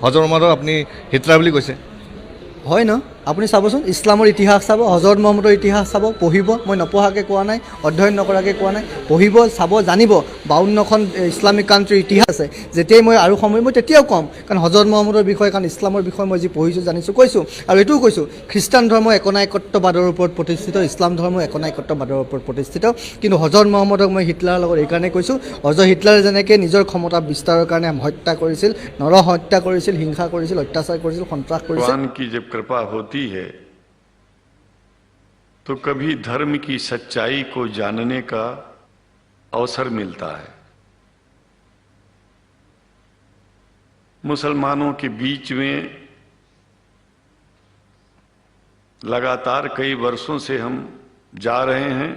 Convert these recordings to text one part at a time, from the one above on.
হজৰ মোহাম্মদক আপুনি হিটলাৰ বুলি কৈছে। হয় ন, আপুনি চাবচোন ইছলামৰ ইতিহাস চাব, হজৰত মহম্মদৰ ইতিহাস চাব, পঢ়িব। মই নপঢ়াকৈ কোৱা নাই, অধ্যয়ন নকৰাকৈ কোৱা নাই। পঢ়িব, চাব, জানিব। 52খন ইছলামিক কাণ্ট্ৰিৰ ইতিহাস আছে। যেতিয়াই মই আৰু সময় মই তেতিয়াও ক'ম, কাৰণ হজৰত মহম্মদৰ বিষয়ে, কাৰণ ইছলামৰ বিষয়ে মই যি পঢ়িছোঁ, জানিছোঁ, কৈছোঁ। আৰু এইটোও কৈছোঁ, খ্ৰীষ্টান ধৰ্ম একনায়কত্ববাদৰ ওপৰত প্ৰতিষ্ঠিত, ইছলাম ধৰ্ম একনায়কত্ববাদৰ ওপৰত প্ৰতিষ্ঠিত। কিন্তু হজৰত মহম্মদক মই হিটলাৰৰ লগত এইকাৰণে কৈছোঁ, হিটলাৰে যেনেকৈ নিজৰ ক্ষমতা বিস্তাৰৰ কাৰণে হত্যা কৰিছিল, হত্যা কৰিছিল, হিংসা কৰিছিল, অত্যাচাৰ কৰিছিল, সন্ত্ৰাস কৰিছিল। भगवान की जब कृपा होती है तो कभी धर्म की सच्चाई को जानने का अवसर मिलता है। मुसलमानों के बीच में लगातार कई वर्षों से हम जा रहे हैं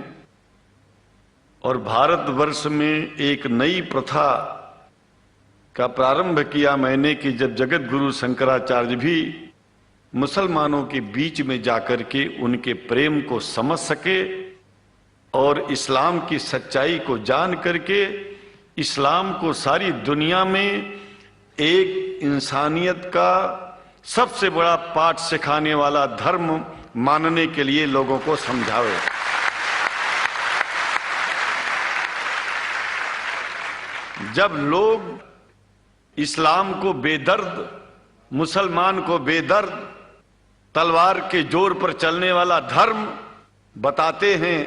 और भारतवर्ष में एक नई प्रथा का प्रारंभ किया मैंने कि जब जगत गुरु शंकराचार्य भी मुसलमानों के बीच में जाकर के उनके प्रेम को समझ सके और इस्लाम की सच्चाई को जान करके इस्लाम को सारी दुनिया में एक इंसानियत का सबसे बड़ा पाठ सिखाने वाला धर्म मानने के लिए लोगों को समझावे। जब लोग इस्लाम को बेदर्द, मुसलमान को बेदर्द, तलवार के जोर पर चलने वाला धर्म बताते हैं,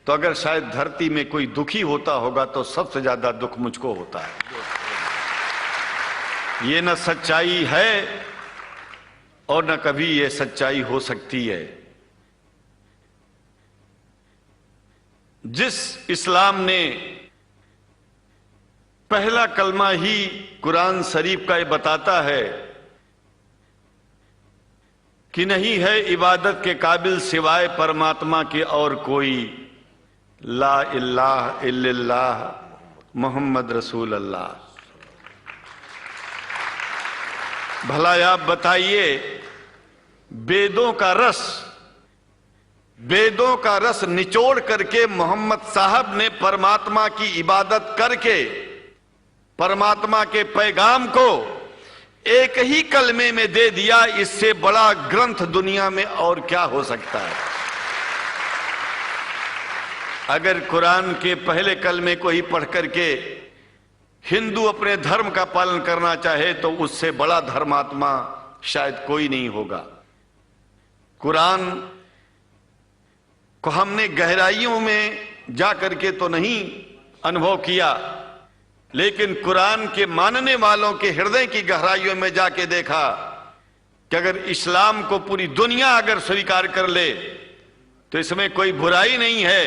तो अगर शायद धरती में कोई दुखी होता होगा तो सबसे ज्यादा दुख मुझको होता है। ये न सच्चाई है और न कभी ये सच्चाई हो सकती है। जिस इस्लाम ने पहला कलमा ही कुरान शरीफ का ये बताता है कि नहीं है इबादत के काबिल सिवाय परमात्मा के और कोई, ला इलाहा इल्लल्लाह मोहम्मद रसूल अल्लाह। भला आप बताइए, वेदों का रस निचोड़ करके मोहम्मद साहब ने परमात्मा की इबादत करके परमात्मा के पैगाम को एक ही कलमे में दे दिया। इससे बड़ा ग्रंथ दुनिया में और क्या हो सकता है। अगर कुरान के पहले कलमे को ही पढ़ करके हिंदू अपने धर्म का पालन करना चाहे तो उससे बड़ा धर्मात्मा शायद कोई नहीं होगा। कुरान को हमने गहराइयों में जा करके तो नहीं अनुभव किया, लेकिन कुरान के मानने वालों के हृदय की गहराइयों में जाके देखा कि अगर इस्लाम को पूरी दुनिया अगर स्वीकार कर ले तो इसमें कोई बुराई नहीं है।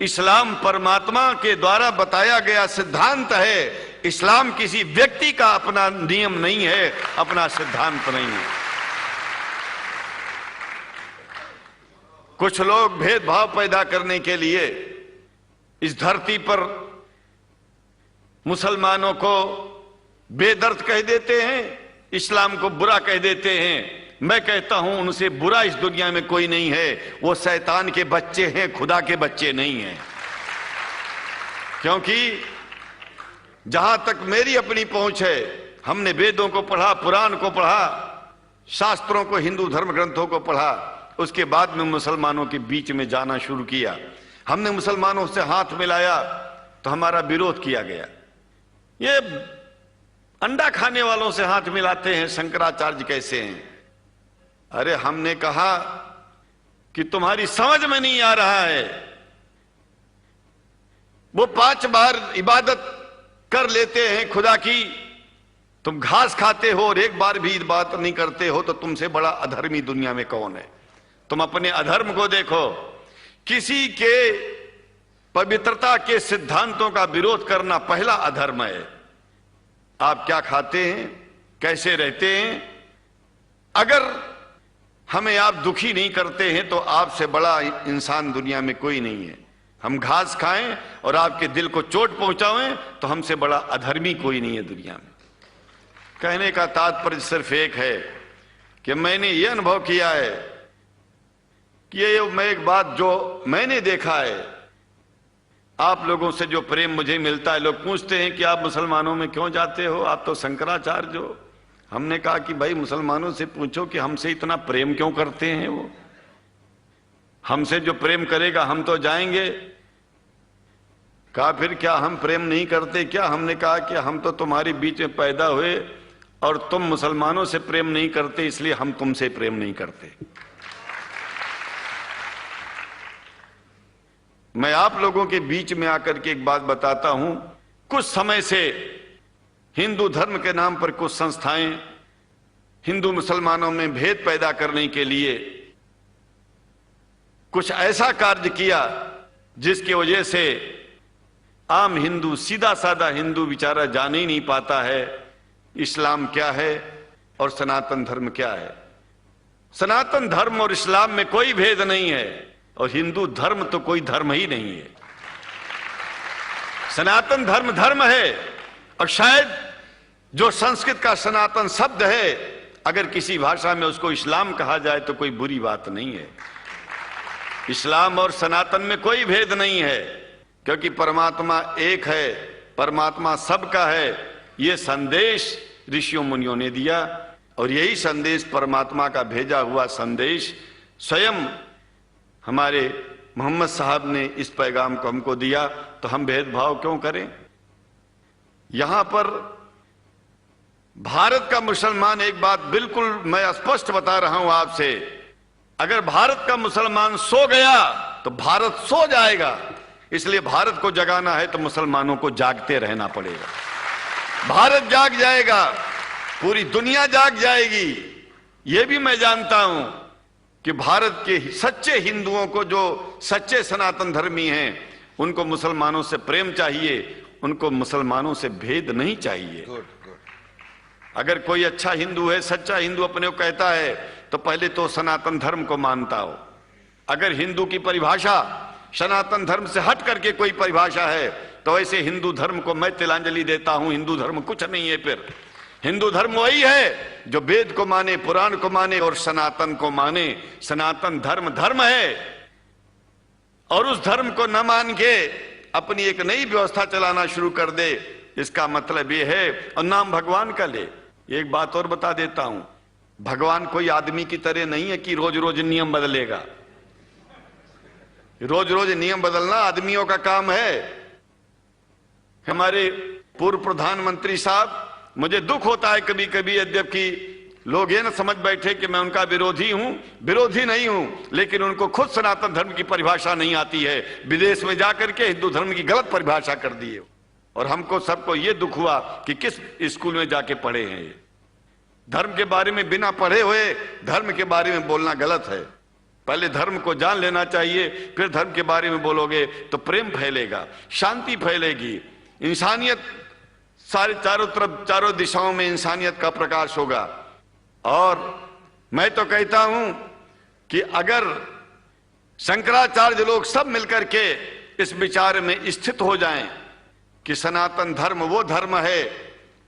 इस्लाम परमात्मा के द्वारा बताया गया सिद्धांत है। इस्लाम किसी व्यक्ति का अपना नियम नहीं है, अपना सिद्धांत नहीं है। कुछ लोग भेदभाव पैदा करने के लिए इस धरती पर मुसलमानों को बेदर्द कह देते हैं, इस्लाम को बुरा कह देते हैं। मैं कहता हूं उनसे बुरा इस दुनिया में कोई नहीं है। वो शैतान के बच्चे हैं, खुदा के बच्चे नहीं हैं। क्योंकि जहां तक मेरी अपनी पहुंच है, हमने वेदों को पढ़ा, पुराण को पढ़ा, शास्त्रों को, हिंदू धर्म ग्रंथों को पढ़ा। उसके बाद में मुसलमानों के बीच में जाना शुरू किया। हमने मुसलमानों से हाथ मिलाया तो हमारा विरोध किया गया। ये अंडा खाने वालों से हाथ मिलाते हैं, शंकराचार्य कैसे हैं? अरे हमने कहा कि तुम्हारी समझ में नहीं आ रहा है। वो 5 बार इबादत कर लेते हैं खुदा की, तुम घास खाते हो और एक बार भी इबादत नहीं करते हो, तो तुमसे बड़ा अधर्मी दुनिया में कौन है? तुम अपने अधर्म को देखो। किसी के पवित्रता के सिद्धांतों का विरोध करना पहला अधर्म है। आप क्या खाते हैं, कैसे रहते हैं, अगर हमें आप दुखी नहीं करते हैं तो आपसे बड़ा इंसान दुनिया में कोई नहीं है। हम घास खाएं और आपके दिल को चोट पहुंचाएं तो हमसे बड़ा अधर्मी कोई नहीं है दुनिया में। कहने का तात्पर्य सिर्फ एक है कि मैंने ये अनुभव किया है कि ये मैं एक बात जो मैंने देखा है, आप लोगों से जो प्रेम मुझे मिलता है, लोग पूछते हैं कि आप मुसलमानों में क्यों जाते हो, आप तो शंकराचार्य हो, हमने कहा कि भाई मुसलमानों से पूछो कि हमसे इतना प्रेम क्यों करते हैं, वो हमसे जो प्रेम करेगा हम तो जाएंगे। कहा फिर क्या हम प्रेम नहीं करते क्या? हमने कहा कि हम तो तुम्हारे बीच में पैदा हुए और तुम मुसलमानों से प्रेम नहीं करते, इसलिए हम तुमसे प्रेम नहीं करते। मैं आप लोगों के बीच में आकर के एक बात बताता हूं। कुछ समय से हिंदू धर्म के नाम पर कुछ संस्थाएं हिंदू मुसलमानों में भेद पैदा करने के लिए कुछ ऐसा कार्य किया जिसकी वजह से आम हिंदू, सीधा साधा हिंदू बेचारा जान ही नहीं पाता है इस्लाम क्या है और सनातन धर्म क्या है। सनातन धर्म और इस्लाम में कोई भेद नहीं है और हिंदू धर्म तो कोई धर्म ही नहीं है। सनातन धर्म धर्म है और शायद जो संस्कृत का सनातन शब्द है, अगर किसी भाषा में उसको इस्लाम कहा जाए तो कोई बुरी बात नहीं है। इस्लाम और सनातन में कोई भेद नहीं है, क्योंकि परमात्मा एक है, परमात्मा सबका है। यह संदेश ऋषियों मुनियों ने दिया और यही संदेश परमात्मा का भेजा हुआ संदेश स्वयं हमारे मोहम्मद साहब ने इस पैगाम को हमको दिया। तो हम भेदभाव क्यों करें? यहां पर भारत का मुसलमान, एक बात बिल्कुल मैं स्पष्ट बता रहा हूं आपसे, अगर भारत का मुसलमान सो गया तो भारत सो जाएगा। इसलिए भारत को जगाना है तो मुसलमानों को जागते रहना पड़ेगा। भारत जाग जाएगा, पूरी दुनिया जाग जाएगी। यह भी मैं जानता हूं कि भारत के सच्चे हिंदुओं को, जो सच्चे सनातन धर्मी हैं, उनको मुसलमानों से प्रेम चाहिए, उनको मुसलमानों से भेद नहीं चाहिए। अगर कोई अच्छा हिंदू है, सच्चा हिंदू अपने को कहता है, तो पहले तो सनातन धर्म को मानता हो। अगर हिंदू की परिभाषा सनातन धर्म से हट करके कोई परिभाषा है तो ऐसे हिंदू धर्म को मैं तिलांजलि देता हूं। हिंदू धर्म कुछ नहीं है। फिर हिंदू धर्म वही है जो वेद को माने, पुराण को माने और सनातन को माने। सनातन धर्म धर्म है और उस धर्म को न मान के अपनी एक नई व्यवस्था चलाना शुरू कर दे, इसका मतलब यह है, और नाम भगवान का ले। एक बात और बता देता हूं, भगवान कोई आदमी की तरह नहीं है कि रोज रोज नियम बदलेगा। रोज रोज नियम बदलना आदमियों का काम है। हमारे पूर्व प्रधानमंत्री साहब, मुझे दुख होता है कभी कभी, यद्यपि लोग ये न समझ बैठे कि मैं उनका विरोधी हूं। विरोधी नहीं हूं, लेकिन उनको खुद सनातन धर्म की परिभाषा नहीं आती है। विदेश में जाकर के हिंदू धर्म की गलत परिभाषा कर दी है। और हमको सबको ये दुख हुआ कि किस स्कूल में जाके पढ़े हैं। ये धर्म के बारे में बिना पढ़े हुए धर्म के बारे में बोलना गलत है। पहले धर्म को जान लेना चाहिए, फिर धर्म के बारे में बोलोगे तो प्रेम फैलेगा, शांति फैलेगी, इंसानियत सारे चारों तरफ, चारों दिशाओं में इंसानियत का प्रकाश होगा। और मैं तो कहता हूं कि अगर शंकराचार्य लोग सब मिलकर के इस विचार में स्थित हो जाएं कि सनातन धर्म वो धर्म है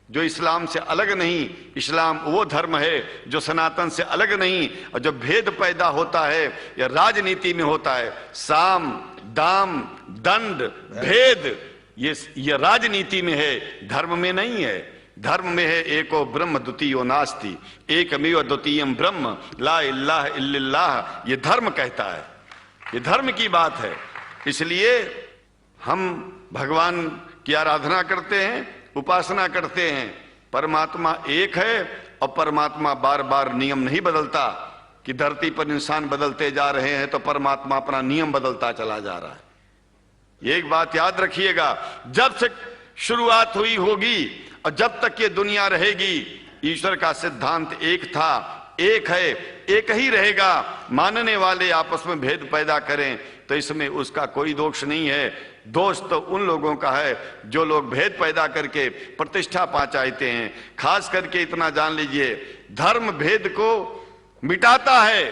जो इस्लाम से अलग नहीं, इस्लाम वो धर्म है जो सनातन से अलग नहीं, और जो भेद पैदा होता है या राजनीति में होता है, साम दाम दंड भेद, ये राजनीति में है, धर्म में नहीं है। धर्म में है एको ब्रह्म द्वितीयो नास्ति, एकमेव द्वितीयम ब्रह्म ला इलाहा इल्लल्लाह। ये धर्म कहता है, ये धर्म की बात है। इसलिए हम भगवान की आराधना करते हैं, उपासना करते हैं। परमात्मा एक है और परमात्मा बार बार नियम नहीं बदलता कि धरती पर इंसान बदलते जा रहे हैं तो परमात्मा अपना नियम बदलता चला जा रहा है। एक बात याद रखिएगा, जब से शुरुआत हुई होगी और जब तक ये दुनिया रहेगी, ईश्वर का सिद्धांत एक था, एक है, एक ही रहेगा। मानने वाले आपस में भेद पैदा करें तो इसमें उसका कोई दोष नहीं है। दोष तो उन लोगों का है जो लोग भेद पैदा करके प्रतिष्ठा पा चाहते हैं। खास करके इतना जान लीजिए, धर्म भेद को मिटाता है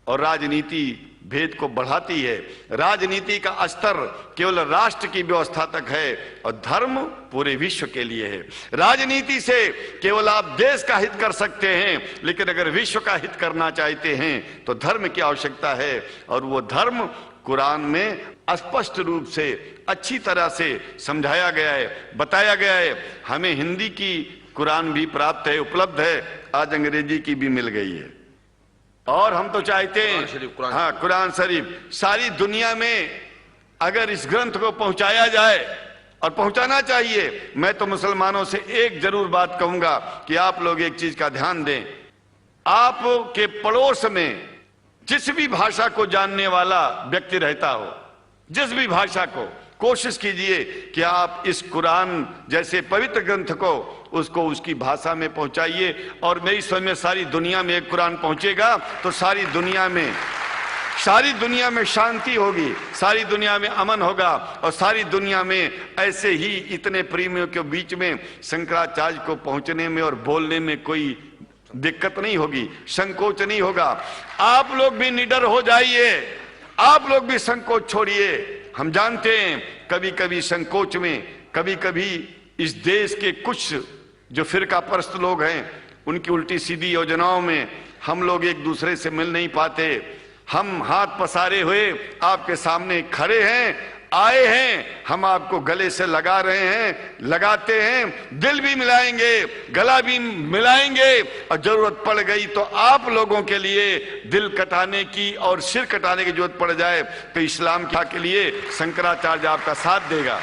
और राजनीति भेद को बढ़ाती है। राजनीति का स्तर केवल राष्ट्र की व्यवस्था तक है और धर्म पूरे विश्व के लिए है। राजनीति से केवल आप देश का हित कर सकते हैं, लेकिन अगर विश्व का हित करना चाहते हैं तो धर्म की आवश्यकता है। और वो धर्म कुरान में स्पष्ट रूप से अच्छी तरह से समझाया गया है, बताया गया है। हमें हिंदी की कुरान भी प्राप्त है, उपलब्ध है, आज अंग्रेजी की भी मिल गई है। और हम तो चाहते हैं हाँ कुरान शरीफ सारी दुनिया में अगर इस ग्रंथ को पहुंचाया जाए, और पहुंचाना चाहिए। मैं तो मुसलमानों से एक जरूर बात कहूंगा कि आप लोग एक चीज का ध्यान दें, आपके पड़ोस में जिस भी भाषा को जानने वाला व्यक्ति रहता हो, जिस भी भाषा को, कोशिश कीजिए कि आप इस कुरान जैसे पवित्र ग्रंथ को उसको उसकी भाषा में पहुंचाइए। और मेरी समझ में सारी दुनिया में एक कुरान पहुंचेगा तो सारी दुनिया में शांति होगी, सारी दुनिया में अमन होगा, और सारी दुनिया में ऐसे ही इतने प्रेमियों के बीच में शंकराचार्य को पहुंचने में और बोलने में कोई दिक्कत नहीं होगी, संकोच नहीं होगा। आप लोग भी निडर हो जाइए, आप लोग भी संकोच छोड़िए। हम जानते हैं कभी कभी संकोच में, कभी कभी इस देश के कुछ जो फिरका परस्त लोग हैं उनकी उल्टी सीधी योजनाओं में हम लोग एक दूसरे से मिल नहीं पाते। हम हाथ पसारे हुए आपके सामने खड़े हैं, आए हैं, हम आपको गले से लगा रहे हैं, लगाते हैं, दिल भी मिलाएंगे, गला भी मिलाएंगे, और जरूरत पड़ गई तो आप लोगों के लिए दिल कटाने की और सिर कटाने की जरूरत पड़ जाए तो इस्लाम के लिए शंकराचार्य आपका साथ देगा।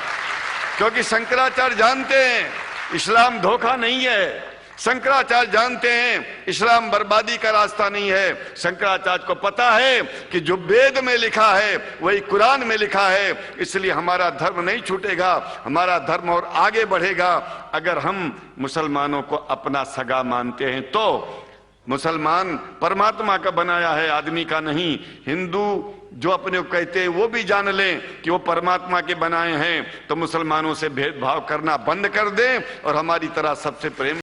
क्योंकि शंकराचार्य जानते हैं इस्लाम धोखा नहीं है, शंकराचार्य जानते हैं इस्लाम बर्बादी का रास्ता नहीं है। शंकराचार्य को पता है कि जो वेद में लिखा है वही कुरान में लिखा है, इसलिए हमारा धर्म नहीं छूटेगा, हमारा धर्म और आगे बढ़ेगा। अगर हम मुसलमानों को अपना सगा मानते हैं तो मुसलमान परमात्मा का बनाया है, आदमी का नहीं। हिंदू जो अपने को कहते हैं वो भी जान लें कि वो परमात्मा के बनाए हैं, तो मुसलमानों से भेदभाव करना बंद कर दें और हमारी तरह सबसे प्रेम